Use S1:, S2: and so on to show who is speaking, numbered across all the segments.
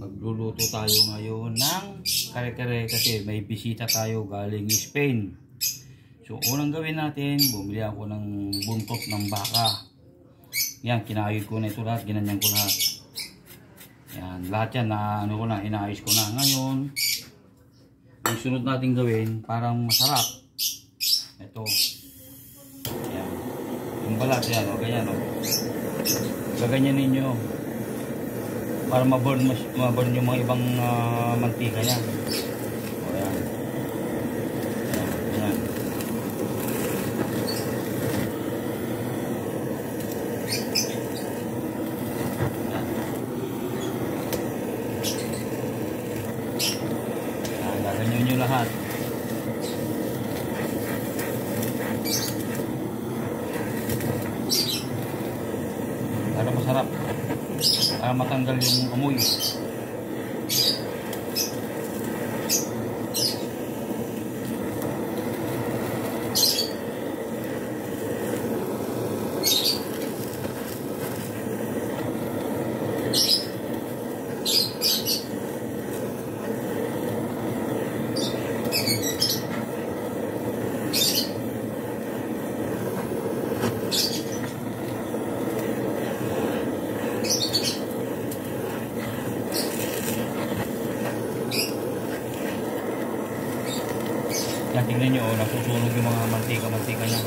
S1: Magluluto tayo ngayon ng kare-kare kasi may bisita tayo galing Spain. So unang gawin natin, bumili ako ng buntot ng baka. Yan, kinayod ko na ito lahat, ginanyan ko lahat. Yan, lahat yan na ano ko na, inayos ko na. Ngayon, ang sunod natin gawin, parang masarap. Ito. Yan. Yung balat yan, o ganyan o. Gaganyan ninyo. Para maburn yung mga ibang mantika niya. O yan. Yan. Yan. Gaganyan nyo lahat. Para masarap. Para matanggal yung amoy. Yan, tingnan nyo, nasusunog yung mga mantika niya.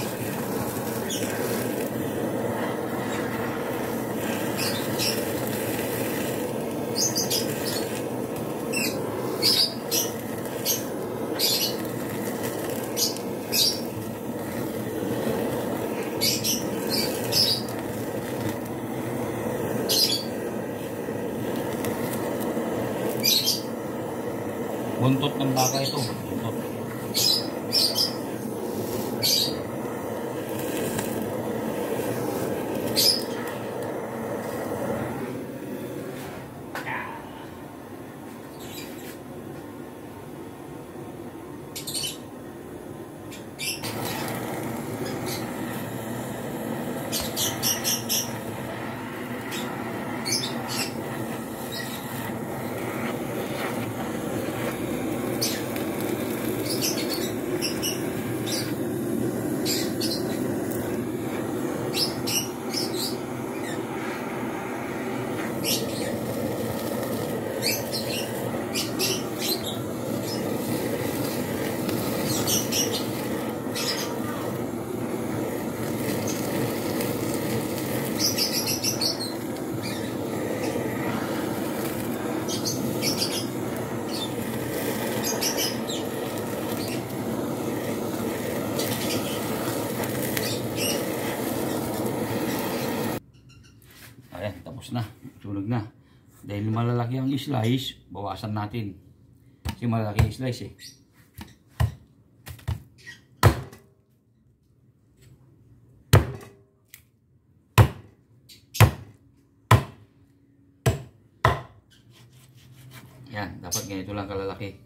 S1: Buntot ng baka ito. Buntot. Ayan, tapos na. Sunog na. Dahil malalaki ang slice, bawasan natin. Kasi malalaki ang slice eh. Yan, dapat ganito lang kalalaki.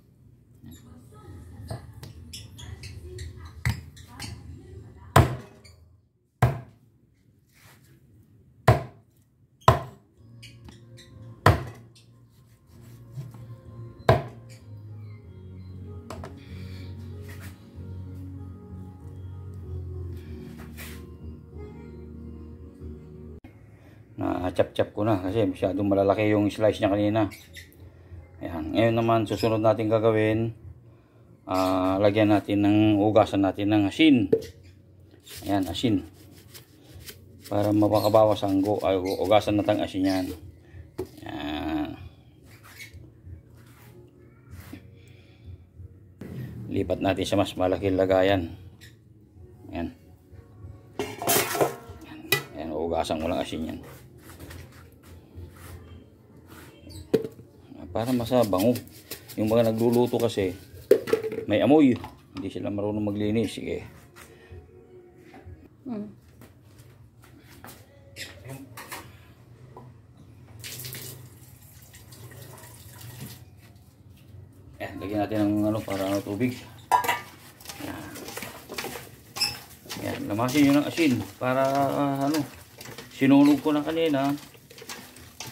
S1: Na-chop-chop ko na kasi masyadong malalaki yung slice niya kanina. Ayan. Ngayon naman susunod natin gagawin, lagyan natin ng, ugasan natin ng asin. Ayan, asin. Para mapakabawas ang ugasan natin asin yan. Ayan. Lipat natin sa mas malaking lagayan. Ayan. Ayan, ugasan ko lang asin yan. Para masabango. Yung mga nagluluto kasi may amoy, hindi sila marunong maglinis. Sige. Ayan, lagyan natin ng para tubig. Ayan. Ayan, lamasin nyo ng asin para sinunog ko na kanina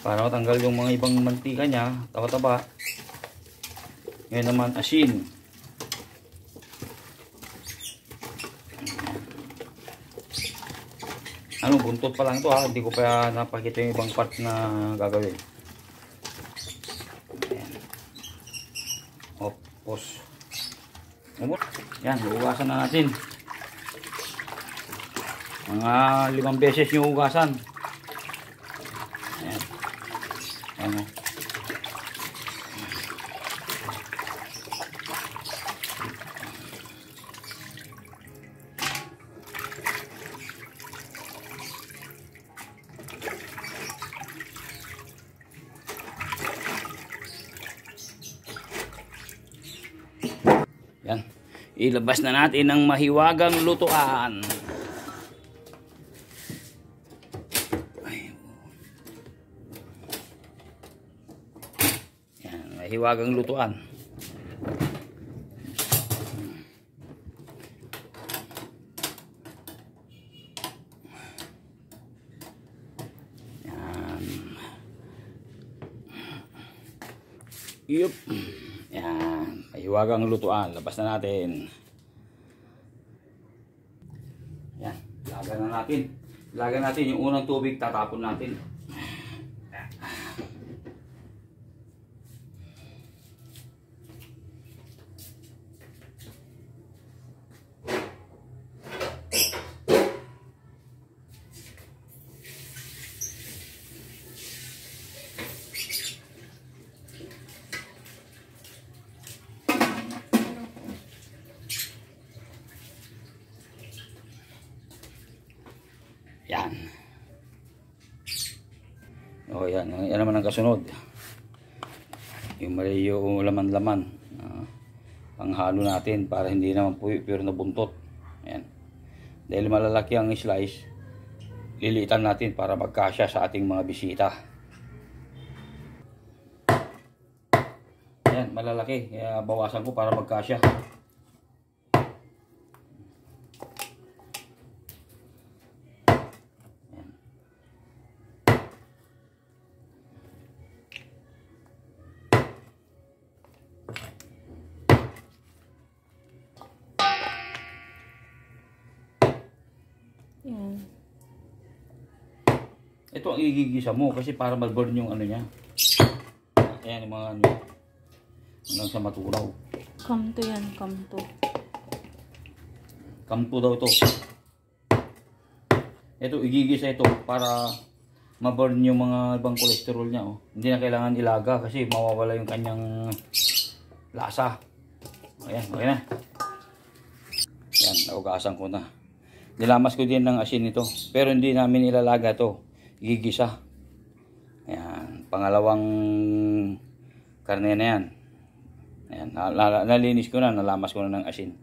S1: para matanggal yung mga ibang mantika niya, taba-taba. Ngayon naman asin. Ano, buntot pa lang to ha, hindi ko pa napakita yung ibang part na gagawin. Ayan. Opos. Yan, hugasan na natin. Mga 5 beses yung hugasan. Ayan. Ayan. Yan. Ilabas na natin ang mahiwagang lutuan. Yan, mahiwagang lutuan. Yan. Yup. Yan, mahiwagang lutuan. Labas na natin. Yan, lagan na natin. Lagan natin yung unang tubig, tatapon natin. Yan. O yan, yan naman ang kasunod. Yung mali yung laman-laman. Panghalo natin para hindi naman pure na buntot. Yan. Dahil malalaki ang slice, lilitan natin para magkasya sa ating mga bisita. Yan, malalaki. Kaya bawasan ko para magkasya.
S2: Yan.
S1: Ito ang igigisa mo kasi para mag-burn yung ano niya. Ayan yung mga ano. Hanggang sa matulaw.
S2: Kamto yan, kamto.
S1: Kamto daw ito. Ito, igigisa ito para ma-burn yung mga ibang cholesterol niya. Oh. Hindi na kailangan ilaga kasi mawawala yung kanyang lasa. Ayan, okay na. Ayan, naugasan ko na. Nilamas ko din ng asin ito. Pero hindi namin ilalaga ito. Igigisa. Ayan. Pangalawang karne na yan. Ayan. Nalinis ko na. Nalamas ko na ng asin.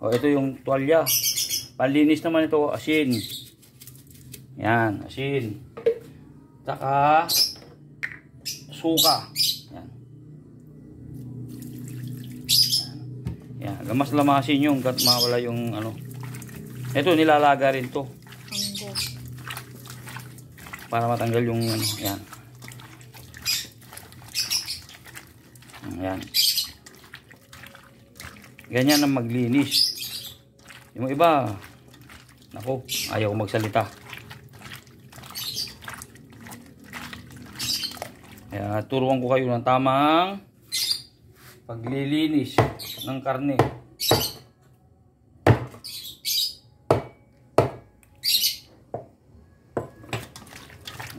S1: O ito yung tuwalya. Panlinis naman ito. Asin. Ayan. Asin. Taka. Suka. Ayan. Yan, gamas-lamasin yung kat mawala yung ano. Ito nilalaga rin to. Para matanggal yung ano, yan. Yan. Ganyan ang maglinis. Yung iba, nako, ayaw magsalita. Kaya turuan ko kayo ng tamang paglilinis ng karne.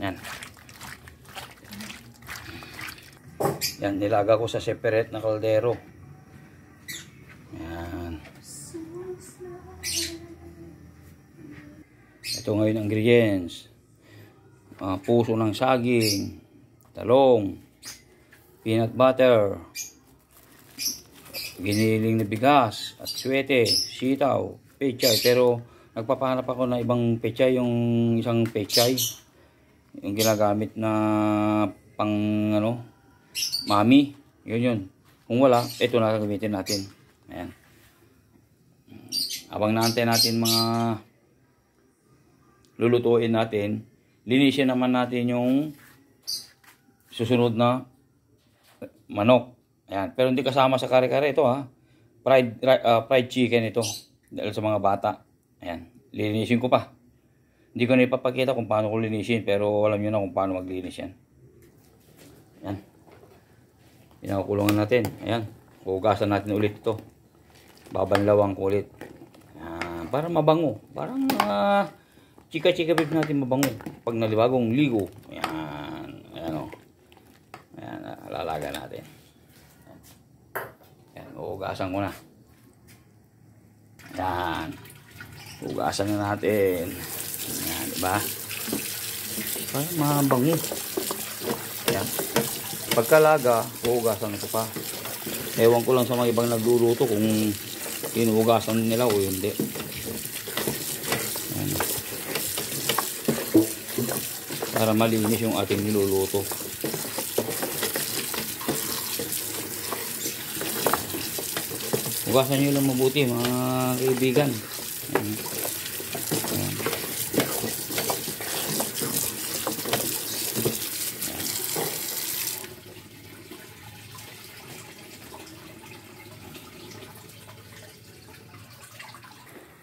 S1: Yan. Yan, nilaga ko sa separate na kaldero. Yan. Ito ngayon ang ingredients. Puso ng saging, talong, peanut butter, giniling na bigas, at swete, sitaw, pechay. Pero nagpapahanap ako ng ibang pechay, yung isang pechay yung ginagamit na pang ano, mami. Yun. Kung wala, ito na gagamitin natin. Ayan. Habang naantay natin mga lulutuin natin, linisin naman natin yung susunod na manok. Ayan. Pero hindi kasama sa kare-kare ito ha. Fried chicken ito. Dahil sa mga bata. Ayan. Linisin ko pa. Hindi ko na ipapakita kung paano ko linisin. Pero alam nyo na kung paano maglinis yan. Ayan. Pinakukulungan natin. Ayan. Hugasan natin ulit ito. Babanlawang ko ulit. Ayan. Para mabango. Parang chika-chika beef natin mabango. Pag nalibagong ligo. Ayan. Ayan o. Ayan. Lalaga natin. Ayan. Hugasan ko na. Ayan. Hugasan na natin. Ayan. Diba? Parang mabango. Ayan. Pagkalaga, hugasan ko pa. Ewan ko lang sa mga ibang nagluluto kung hinuhugasan nila o hindi. Ayan. Para malinis yung ating niluluto. Hugasan nyo lang mabuti mga kaibigan. Ayan. Ayan.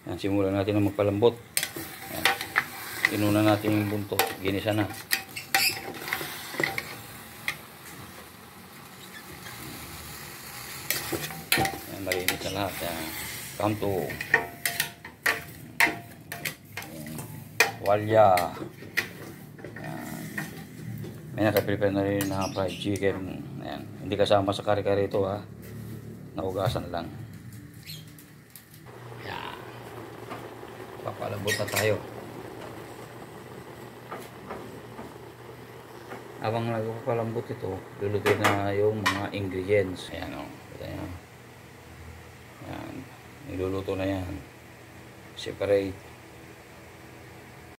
S1: Ayan, simulan natin na magpalambot. Ayan. Inuna natin yung buntot. Ginisa na. Ayan, malinis na lahat. Ayan. Kanto. Ayan. Walya. Ayan. May nakaprepare na rin na fried chicken. Ayan. Hindi kasama sa kare-kare ito ha. Naugasan lang. Papalambot na tayo. Habang nagpapalambot ito, lulutuin na yung mga ingredients. Ayan o. Ayan. Ayan. Niluluto na yan. Separate.